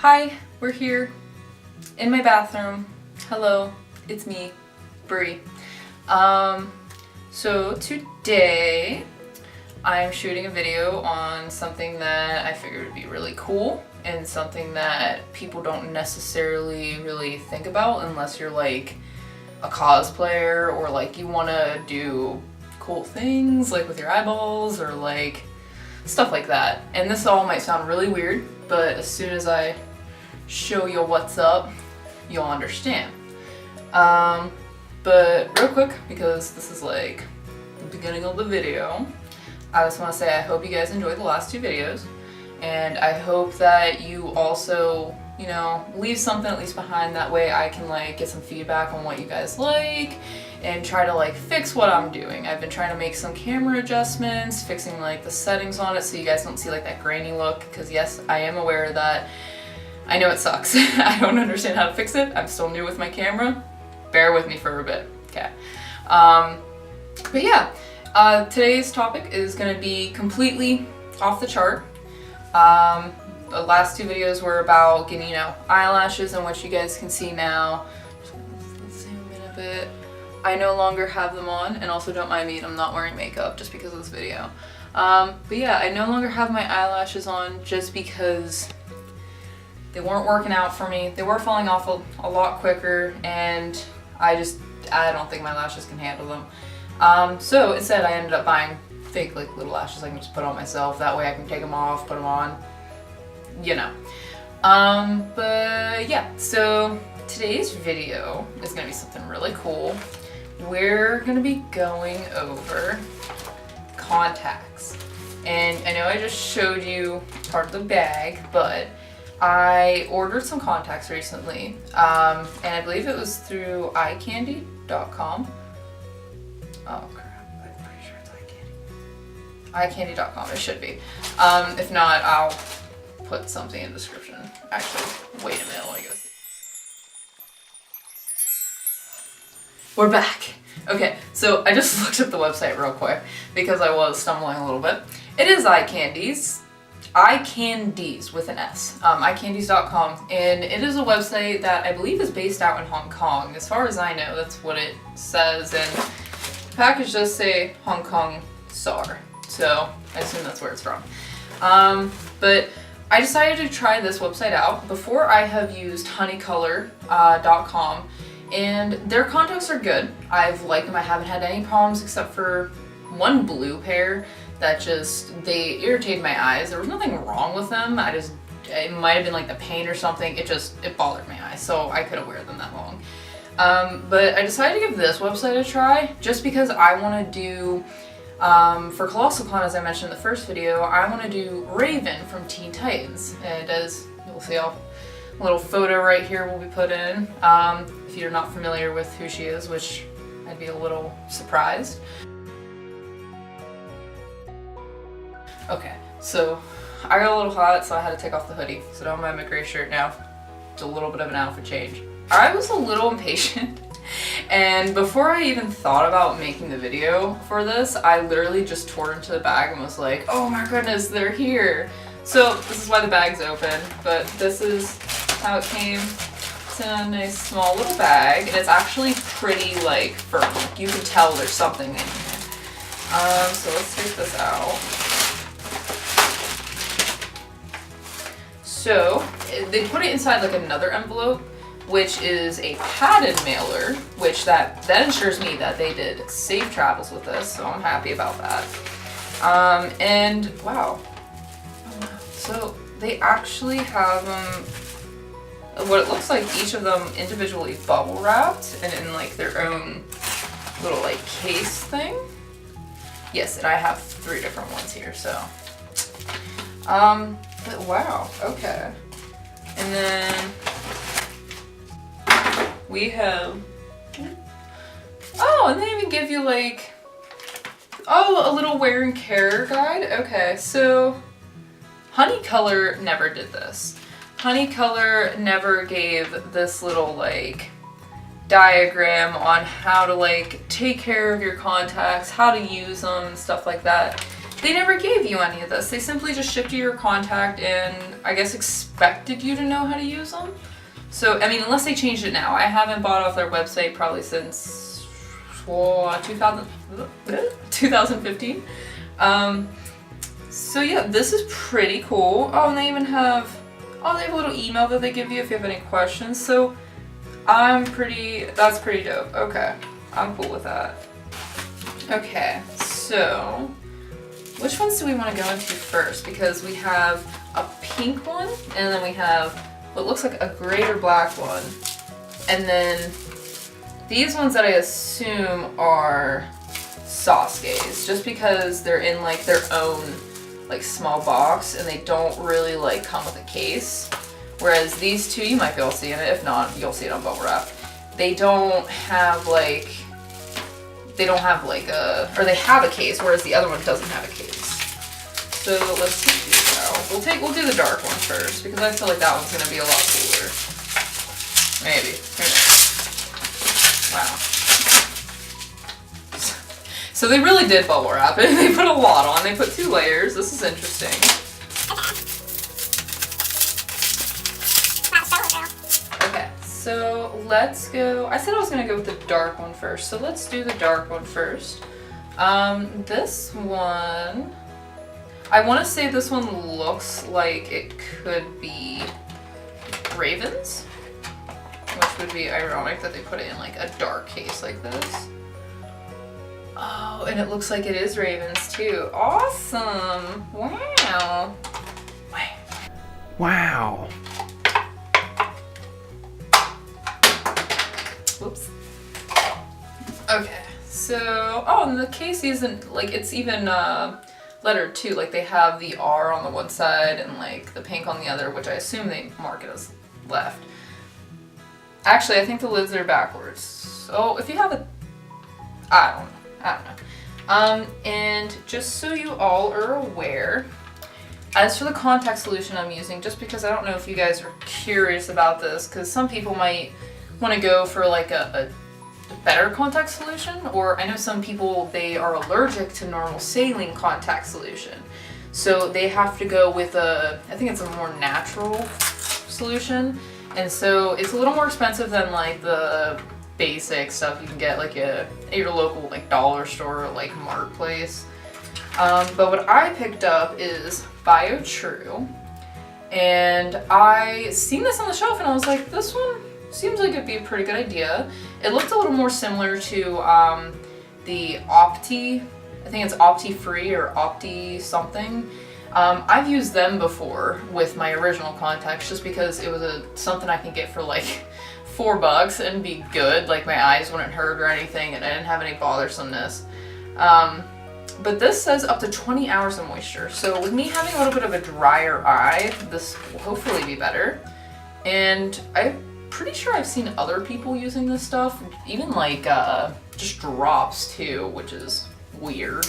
Hi, we're here in my bathroom. Hello, it's me, Brie. So today I'm shooting a video on something that I figured would be really cool and something that people don't necessarily really think about unless you're like a cosplayer or like you want to do cool things like with your eyeballs or like stuff like that. And this all might sound really weird, but as soon as I show you what's up, you'll understand. But real quick, because this is like the beginning of the video, I just want to say I hope you guys enjoyed the last two videos, and I hope that you also, you know, leave something at least behind. That way I can like get some feedback on what you guys like and try to like fix what I'm doing. I've been trying to make some camera adjustments, fixing like the settings on it so you guys don't see like that grainy look, because yes, I am aware that I know it sucks. I don't understand how to fix it. I'm still new with my camera. Bear with me for a bit, okay? But yeah, today's topic is gonna be completely off the chart. The last two videos were about getting, you know, eyelashes, and what you guys can see now. Let's zoom in a bit. I no longer have them on, and also don't mind me, I'm not wearing makeup just because of this video. But yeah, I no longer have my eyelashes on just because they weren't working out for me. They were falling off a lot quicker, and I don't think my lashes can handle them. So instead I ended up buying fake like little lashes I can just put on myself. That way I can take them off, put them on, you know. But yeah, so today's video is gonna be something really cool. We're gonna be going over contacts. And I know I just showed you part of the bag, but I ordered some contacts recently, and I believe it was through eyecandy.com. Oh crap, I'm pretty sure it's eyecandy. eyecandy.com, it should be. If not, I'll put something in the description. Actually, wait a minute while I go see. We're back. Okay, so I just looked at the website real quick because I was stumbling a little bit. It is eyecandies with an S, eyecandies.com, and it is a website that I believe is based out in Hong Kong. As far as I know, that's what it says, and the package does say Hong Kong SAR, so I assume that's where it's from. But I decided to try this website out. Before, I have used honeycolor.com, and their contacts are good. I've liked them. I haven't had any problems except for one blue pair that they irritated my eyes. There was nothing wrong with them. It might have been like the paint or something. It bothered my eyes, so I couldn't wear them that long. But I decided to give this website a try just because I want to do, for Colossal Con, as I mentioned in the first video, I want to do Raven from Teen Titans. And as you'll see, a little photo right here will be put in. If you're not familiar with who she is, which I'd be a little surprised. Okay, so I got a little hot, so I had to take off the hoodie. So now I'm wearing my gray shirt now. It's a little bit of an outfit change. I was a little impatient, and before I even thought about making the video for this, I literally just tore into the bag and was like, oh my goodness, they're here. So this is why the bag's open, but this is how it came. It's in a nice small little bag, and it's actually pretty like firm. Like, you can tell there's something in here. So let's take this out. So they put it inside like another envelope, which is a padded mailer, which that ensures me that they did safe travels with this, so I'm happy about that. And wow, so they actually have what it looks like each of them individually bubble wrapped and in like their own little like case thing. Yes, and I have 3 different ones here, so. But wow, okay. And then we have, oh, and they even give you like, oh, a little wear and care guide. Okay, so Honeycolor never did this. Honeycolor never gave this little like diagram on how to like take care of your contacts, how to use them, and stuff like that. they never gave you any of this. They simply just shipped you your contact and I guess expected you to know how to use them. So, I mean, unless they changed it now. I haven't bought off their website probably since 2015. So yeah, this is pretty cool. Oh, and they even have, they have a little email that they give you if you have any questions. So that's pretty dope. Okay, I'm cool with that. Okay, so which ones do we want to go into first? Because we have a pink one, and then we have what looks like a gray or black one. And then these ones that I assume are Sasuke's, just because they're in like their own like small box and they don't really like come with a case. Whereas these two, you might be able to see in it. If not, you'll see it on bubble wrap. They don't have like a, or they have a case, whereas the other one doesn't have a case. So let's take these out. We'll do the dark one first because I feel like that one's gonna be a lot cooler. Maybe. Who knows? Wow. So they really did bubble wrap it. They put a lot on. They put 2 layers. This is interesting. Okay, so let's go. I said I was gonna go with the dark one first, so let's do the dark one first. This one, I want to say this one looks like it could be Ravens, which would be ironic that they put it in like a dark case like this. Oh, and it looks like it is Ravens too. Awesome! Wow! Wow! Whoops. Okay, so, and the case isn't, like, it's even lettered too. Like, they have the R on the one side and, like, the pink on the other, which I assume they mark it as left. Actually, I think the lids are backwards. So, if you have a, I don't know. And just so you all are aware, as for the contact solution I'm using, just because I don't know if you guys are curious about this, because some people might want to go for like a better contact solution, or I know some people, they are allergic to normal saline contact solution. So they have to go with I think it's a more natural solution. And so it's a little more expensive than like the basic stuff you can get like at your local like dollar store or like mart place. But what I picked up is BioTrue, and I seen this on the shelf and I was like, this one seems like it'd be a pretty good idea. It looked a little more similar to the Opti, I think it's Opti Free or Opti something. I've used them before with my original contacts just because it was something I can get for like $4 and be good, like my eyes wouldn't hurt or anything, and I didn't have any bothersomeness. But this says up to 20 hours of moisture, so with me having a little bit of a drier eye, this will hopefully be better. And I'm pretty sure I've seen other people using this stuff, even like just drops too, which is weird.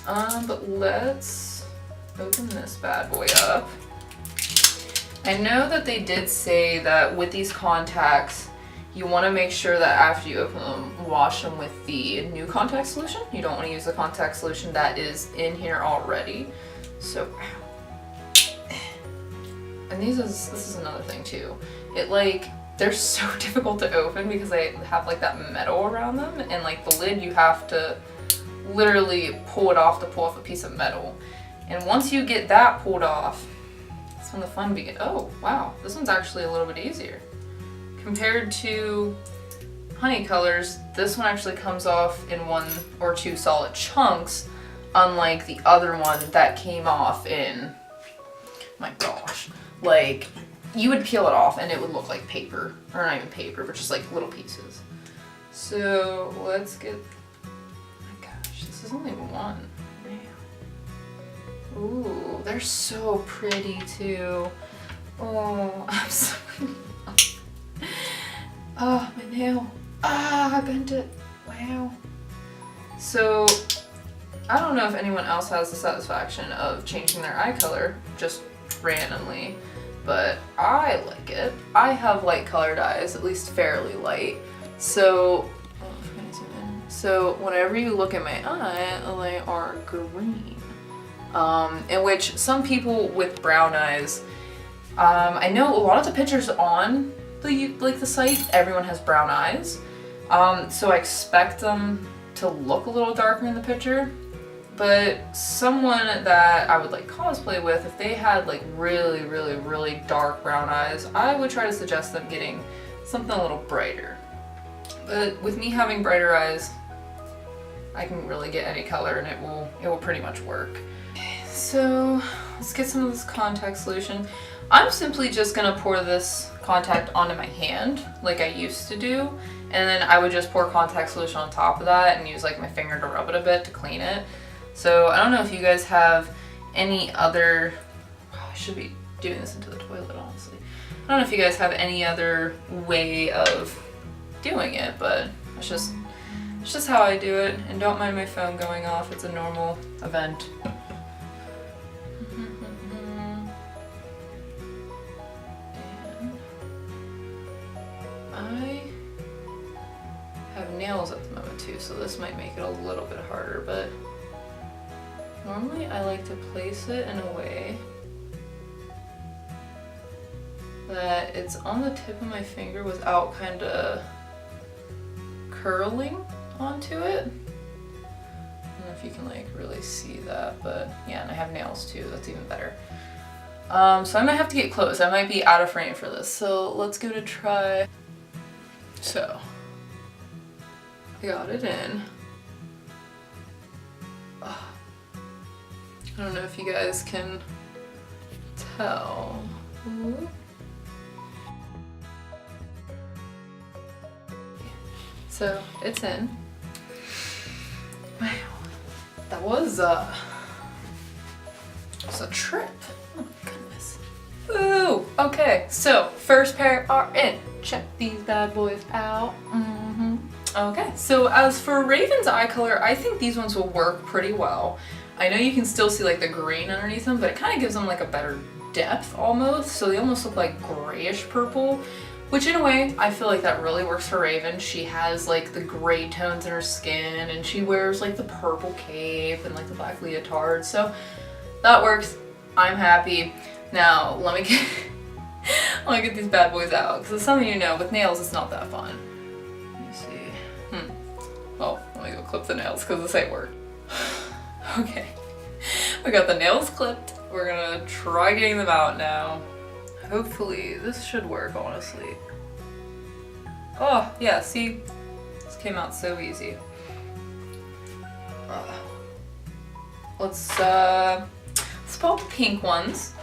But let's open this bad boy up. I know that they did say that with these contacts, you want to make sure that after you open them, wash them with the new contact solution. You don't want to use the contact solution that is in here already. So, and this is another thing too. They're so difficult to open because they have like that metal around them, and like the lid you have to literally pull it off to pull off a piece of metal. And once you get that pulled off, that's when the fun begins. Oh, wow, this one's actually a little bit easier. Compared to Honey Colors, this one actually comes off in 1 or 2 solid chunks, unlike the other one that came off in, my gosh, like, you would peel it off and it would look like paper, or not even paper, but just like little pieces. So let's get, oh my gosh, this is only one. Ooh, they're so pretty too. Oh, I'm sorry. Oh, my nail. Ah, I bent it. Wow. So, I don't know if anyone else has the satisfaction of changing their eye color just randomly, but I like it. I have light colored eyes, at least fairly light. So, oh, if I can zoom in. So, whenever you look at my eye, they are green. in which some people with brown eyes, I know a lot of the pictures on the site, everyone has brown eyes. So I expect them to look a little darker in the picture. But someone that I would like cosplay with, if they had like really, really, really dark brown eyes, I would try to suggest them getting something a little brighter. But with me having brighter eyes, I can really get any color and it will pretty much work. So let's get some of this contact solution. I'm simply just gonna pour this contact onto my hand like I used to do, and then I would just pour contact solution on top of that and use like my finger to rub it a bit to clean it. So I don't know if you guys have any other, I should be doing this into the toilet honestly. I don't know if you guys have any other way of doing it, but it's just how I do it. And don't mind my phone going off, it's a normal event. And I have nails at the moment too, so this might make it a little bit harder, but normally I like to place it in a way that it's on the tip of my finger without kind of curling onto it. I don't know if you can like really see that, but yeah, and I have nails too, that's even better. So I might have to get close. I might be out of frame for this, so let's give it a try. So, I got it in. I don't know if you guys can tell. Ooh. So it's in. Wow, that was a trip. Oh my goodness. Ooh, okay, so first pair are in. Check these bad boys out. Okay, so as for Raven's eye color, I think these ones will work pretty well. I know you can still see like the green underneath them, but it kind of gives them like a better depth almost. So they almost look like grayish purple, which in a way, I feel like that really works for Raven. She has like the gray tones in her skin and she wears like the purple cape and like the black leotard. So that works. I'm happy. Now let me get these bad boys out, because as some of you know, with nails it's not that fun. Let me see. Oh, let me go clip the nails because this ain't work. Okay, we got the nails clipped. We're gonna try getting them out now. Hopefully this should work, honestly. Oh yeah, see, this came out so easy. Let's pull out the pink ones,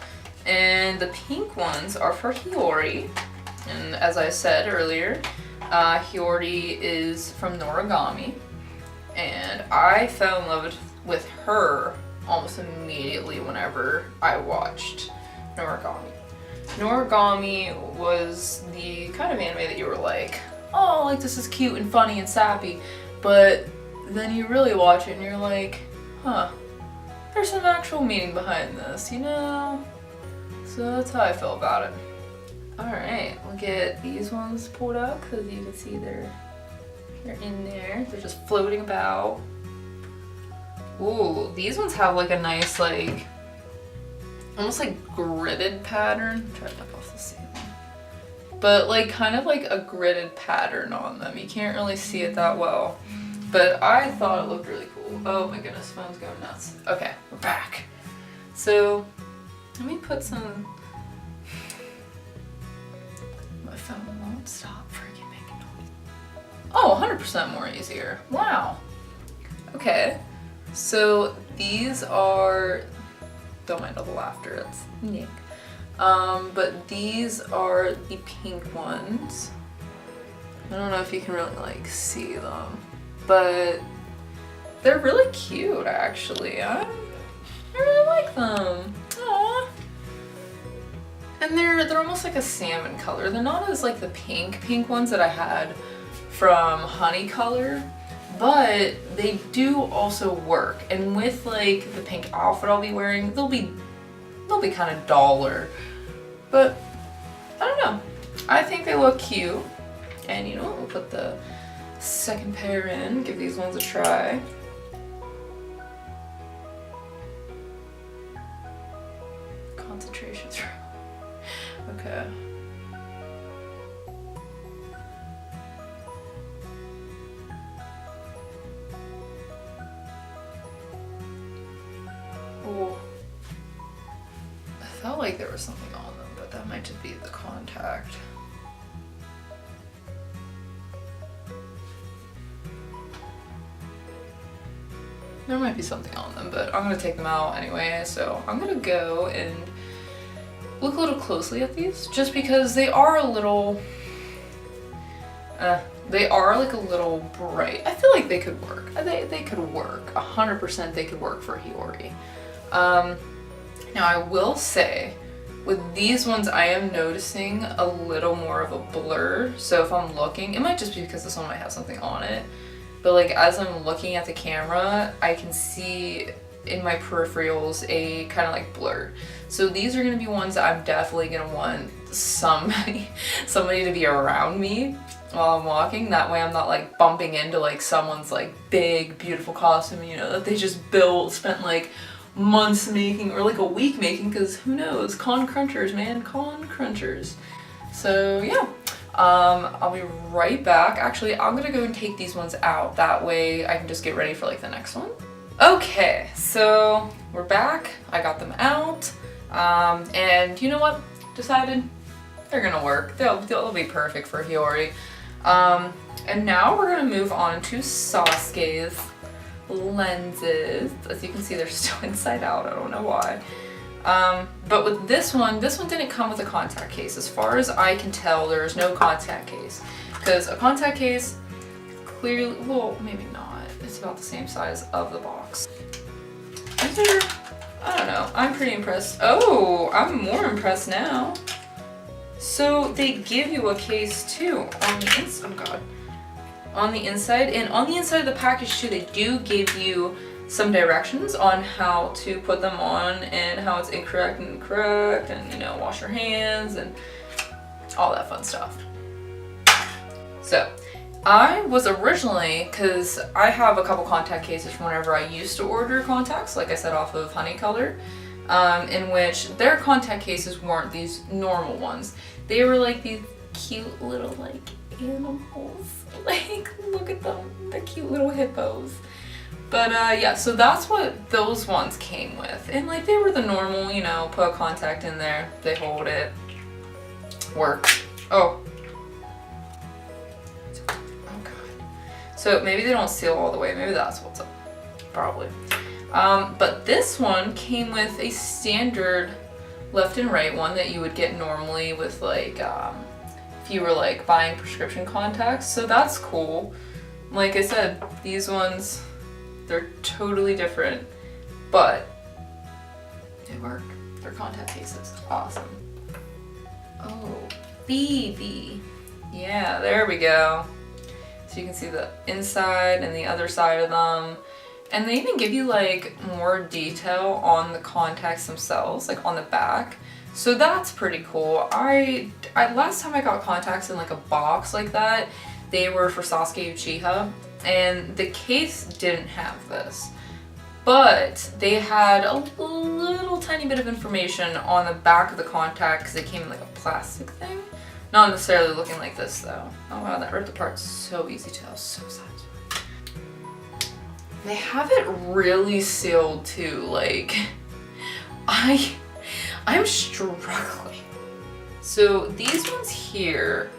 and the pink ones are for Hiyori. And as I said earlier, Hiyori is from Noragami, and I fell in love with her almost immediately whenever I watched Noragami. Noragami was the kind of anime that you were like, oh, like this is cute and funny and sappy, but then you really watch it and you're like, huh, there's some actual meaning behind this, you know? So that's how I feel about it. Alright, we'll get these ones pulled out because you can see they're in there. They're just floating about. Ooh, these ones have like a nice like, almost like gridded pattern. Try to look off the ceiling. But like kind of like a gridded pattern on them. You can't really see it that well, but I thought it looked really cool. Oh my goodness, phone's going nuts. Okay, we're back. So let me put some, my phone won't stop freaking making noise. Oh, 100% more easier. Wow. Okay, so these are, don't mind all the laughter, that's Nick. But these are the pink ones. I don't know if you can really like see them, but they're really cute actually. I really like them. Aww. And they're almost like a salmon color. They're not as like the pink ones that I had from Honey Color, but they do also work. And with like the pink outfit I'll be wearing, they'll be kind of duller. But I don't know. I think they look cute. And you know what? We'll put the second pair in, give these ones a try. through. Okay. Oh. I felt like there was something on them, but that might just be the contact. There might be something on them, but I'm gonna take them out anyway, so I'm gonna go and look a little closely at these, just because they are a little, they are like a little bright. I feel like they could work. They could work. 100% they could work for Hiyori. Now I will say, with these ones I am noticing a little more of a blur, so if I'm looking, it might just be because this one might have something on it, but like as I'm looking at the camera, I can see in my peripherals a kind of like blur. So these are going to be ones that I'm definitely going to want somebody to be around me while I'm walking. That way I'm not like bumping into like someone's like big, beautiful costume, you know, that they just spent like months making or like a week making, because who knows, con crunchers, man, con crunchers. So yeah. I'll be right back. Actually, I'm gonna go and take these ones out. That way I can just get ready for like the next one. Okay, so we're back. I got them out. And you know what? Decided they're gonna work. They'll be perfect for Hiyori. And now we're gonna move on to Sasuke's lenses. As you can see, they're still inside out. I don't know why. But with this one didn't come with a contact case. As far as I can tell, there's no contact case. Because a contact case, clearly, well, maybe not. It's about the same size of the box. Is there, I don't know. I'm pretty impressed. Oh, I'm more impressed now. So they give you a case too on the inside. Oh god. On the inside, and on the inside of the package too, they do give you some directions on how to put them on and how it's incorrect and correct, and you know, wash your hands and all that fun stuff. So I was originally, because I have a couple contact cases from whenever I used to order contacts, like I said, off of Honey Color, in which their contact cases weren't these normal ones. They were like these cute little like animals. Like, look at them, the cute little hippos. But yeah, so that's what those ones came with. And like, they were the normal, you know, put a contact in there, they hold it, work. Oh. Oh god. So maybe they don't seal all the way, maybe that's what's up. Probably. But this one came with a standard left and right one that you would get normally with like, if you were like buying prescription contacts. So that's cool. Like I said, these ones, they're totally different, but they work. They're contact cases. Awesome. Oh, BB. Yeah, there we go. So you can see the inside and the other side of them. And they even give you like more detail on the contacts themselves, like on the back. So that's pretty cool. I last time I got contacts in like a box like that, they were for Sasuke Uchiha, and the case didn't have this. But they had a little tiny bit of information on the back of the contact because it came in like a plastic thing. Not necessarily looking like this though. Oh wow, that ripped apart so easy too. That was so satisfying. They have it really sealed too. Like, I'm struggling. So these ones here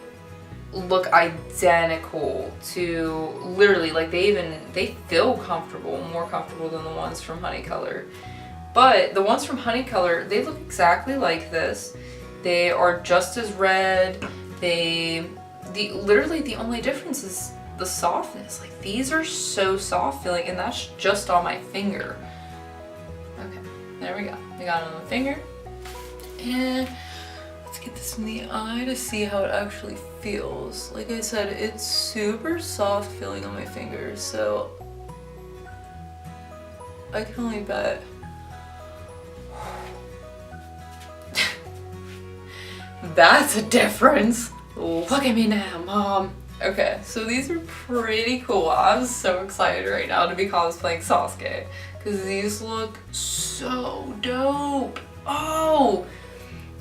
look identical to, literally, like they feel comfortable, more comfortable than the ones from Honey Color. But the ones from Honey Color, they look exactly like this. They are just as red. Literally the only difference is the softness. Like, these are so soft feeling, and that's just on my finger. Okay, there we go. I got it on the finger. And let's get this in the eye to see how it actually feels. Like I said, it's super soft feeling on my fingers, so I can only bet. That's a difference. Look at me now, Mom. Okay, so these are pretty cool. I'm so excited right now to be cosplaying Sasuke because these look so dope. Oh,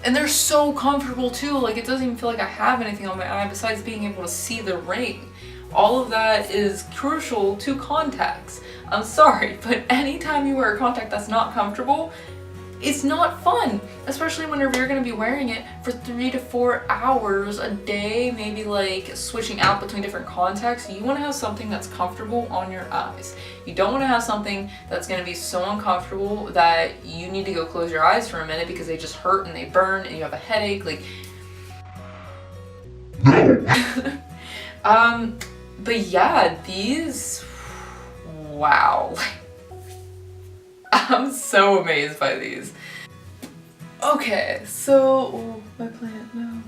And they're so comfortable too. Like, it doesn't even feel like I have anything on my eye besides being able to see the ring. All of that is crucial to contacts. I'm sorry, but anytime you wear a contact that's not comfortable, it's not fun, especially whenever you're going to be wearing it for 3 to 4 hours a day, maybe like switching out between different contacts. You want to have something that's comfortable on your eyes. You don't want to have something that's going to be so uncomfortable that you need to go close your eyes for a minute because they just hurt and they burn and you have a headache. Like, but yeah, these, wow. I'm so amazed by these. Okay, so, oh, my plant, no.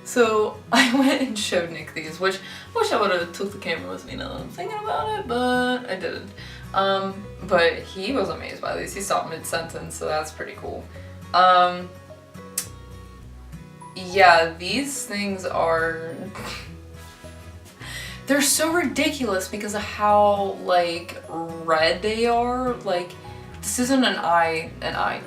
So I went and showed Nick these, which I wish I would have took the camera with me now that I'm thinking about it, but I didn't. But he was amazed by these. He stopped mid-sentence, so that's pretty cool. Yeah, these things are... They're so ridiculous because of how, like, red they are. Like, this isn't an eye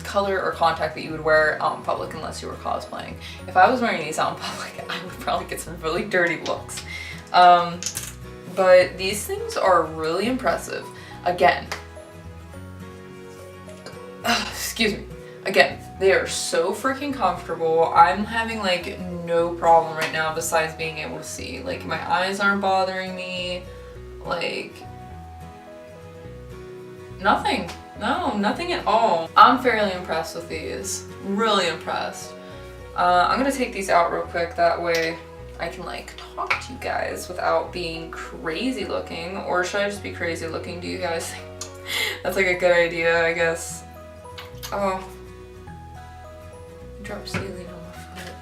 color or contact that you would wear out in public unless you were cosplaying. If I was wearing these out in public, I would probably get some really dirty looks. But these things are really impressive. Again, excuse me. Again, they are so freaking comfortable. I'm having like no problem right now besides being able to see. Like, my eyes aren't bothering me. Like, nothing. No, nothing at all. I'm fairly impressed with these. Really impressed. I'm gonna take these out real quick, that way I can like talk to you guys without being crazy looking. Or should I just be crazy looking? Do you guys think that's like a good idea, I guess? Oh. Drop saline on my foot.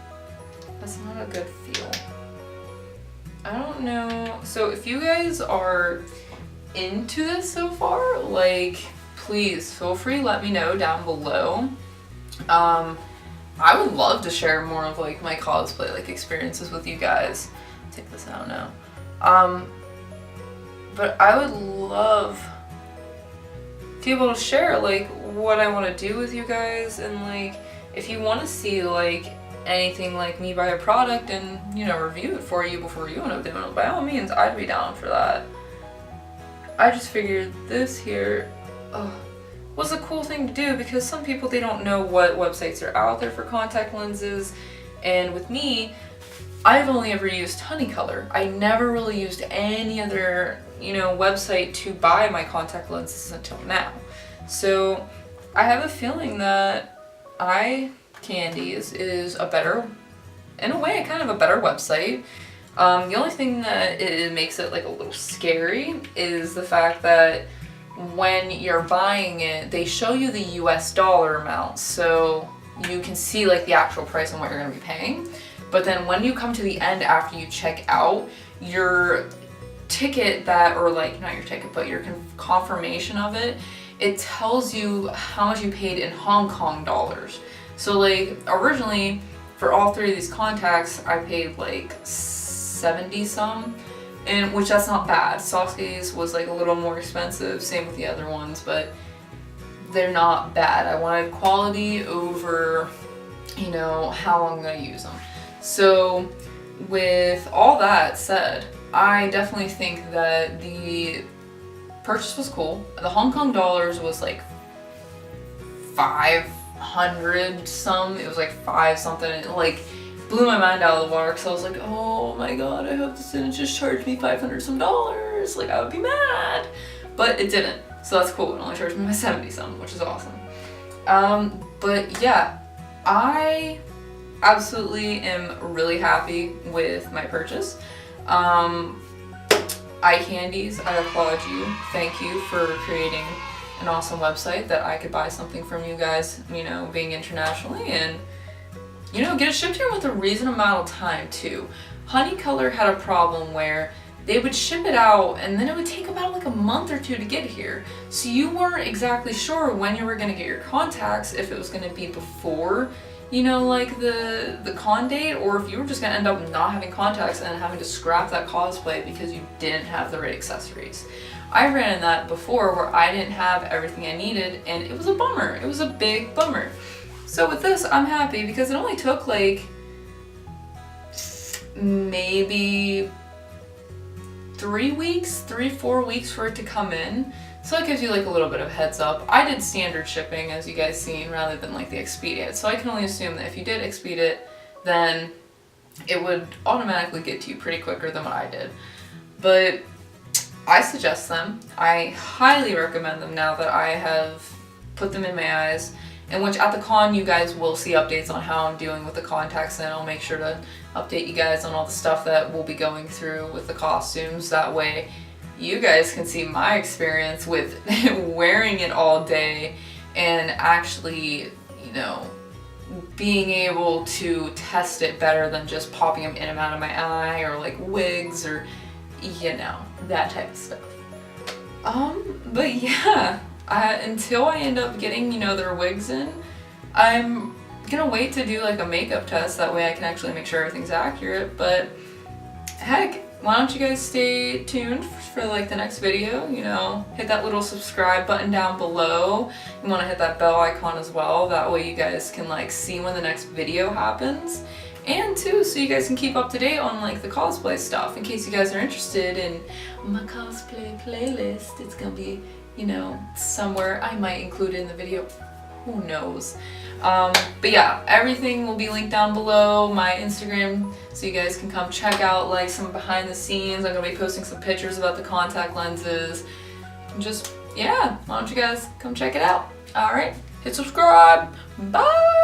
That's not a good feel. I don't know. So if you guys are into this so far, like, please feel free, let me know down below. I would love to share more of like my cosplay like experiences with you guys. Take this out now. But I would love to be able to share like what I want to do with you guys, and like if you want to see like anything like me buy a product and, you know, review it for you before you end up doing it, by all means, I'd be down for that. I just figured this here was a cool thing to do because some people, they don't know what websites are out there for contact lenses, and with me, I've only ever used Honeycolor. I never really used any other, you know, website to buy my contact lenses until now. So I have a feeling that Eye Candies is a better, in a way, kind of a better website. The only thing that it makes it like a little scary is the fact that when you're buying it, they show you the US dollar amount, so you can see like the actual price and what you're going to be paying. But then when you come to the end after you check out, your ticket that, or like not your ticket, but your confirmation of it, it tells you how much you paid in Hong Kong dollars. So like originally for all three of these contacts, I paid like 70 some, and which that's not bad. Sasuke's was like a little more expensive, same with the other ones, but they're not bad. I wanted quality over, you know, how long I'm gonna use them. So with all that said, I definitely think that the purchase was cool. The Hong Kong dollars was like 500 some. It was like 5 something. It like blew my mind out of the water because I was like, oh my god, I hope this didn't just charge me 500 some dollars. Like, I would be mad. But it didn't. So that's cool. It only charged me my 70 some, which is awesome. But yeah, I absolutely am really happy with my purchase. Eye Candies, I applaud you. Thank you for creating an awesome website that I could buy something from you guys, you know, being internationally, and, you know, get it shipped here with a reasonable amount of time too. Honeycolor had a problem where they would ship it out and then it would take about like a month or 2 to get here. So you weren't exactly sure when you were gonna get your contacts, if it was gonna be before, you know, like the con date, or if you were just gonna end up not having contacts and having to scrap that cosplay because you didn't have the right accessories. I ran in that before where I didn't have everything I needed, and it was a bummer. It was a big bummer. So with this, I'm happy because it only took like maybe 3 weeks, 4 weeks for it to come in. So that gives you like a little bit of heads up. I did standard shipping, as you guys seen, rather than like the Expedia. So I can only assume that if you did Expedia, then it would automatically get to you pretty quicker than what I did. But I suggest them. I highly recommend them now that I have put them in my eyes. In which at the con you guys will see updates on how I'm doing with the contacts, and I'll make sure to update you guys on all the stuff that we'll be going through with the costumes. That way you guys can see my experience with wearing it all day and actually, you know, being able to test it better than just popping them in and out of my eye, or like wigs, or you know, that type of stuff. But yeah, until I end up getting, you know, their wigs in, I'm gonna wait to do like a makeup test. That way I can actually make sure everything's accurate. But heck, why don't you guys stay tuned for like the next video? You know, hit that little subscribe button down below. You want to hit that bell icon as well. That way you guys can like see when the next video happens. And too, so you guys can keep up to date on like the cosplay stuff, in case you guys are interested in my cosplay playlist. It's gonna be, you know, somewhere. I might include it in the video. Who knows? But yeah, everything will be linked down below, my Instagram, so you guys can come check out like some behind the scenes. I'm gonna be posting some pictures about the contact lenses. And just, yeah, why don't you guys come check it out? Alright, hit subscribe. Bye!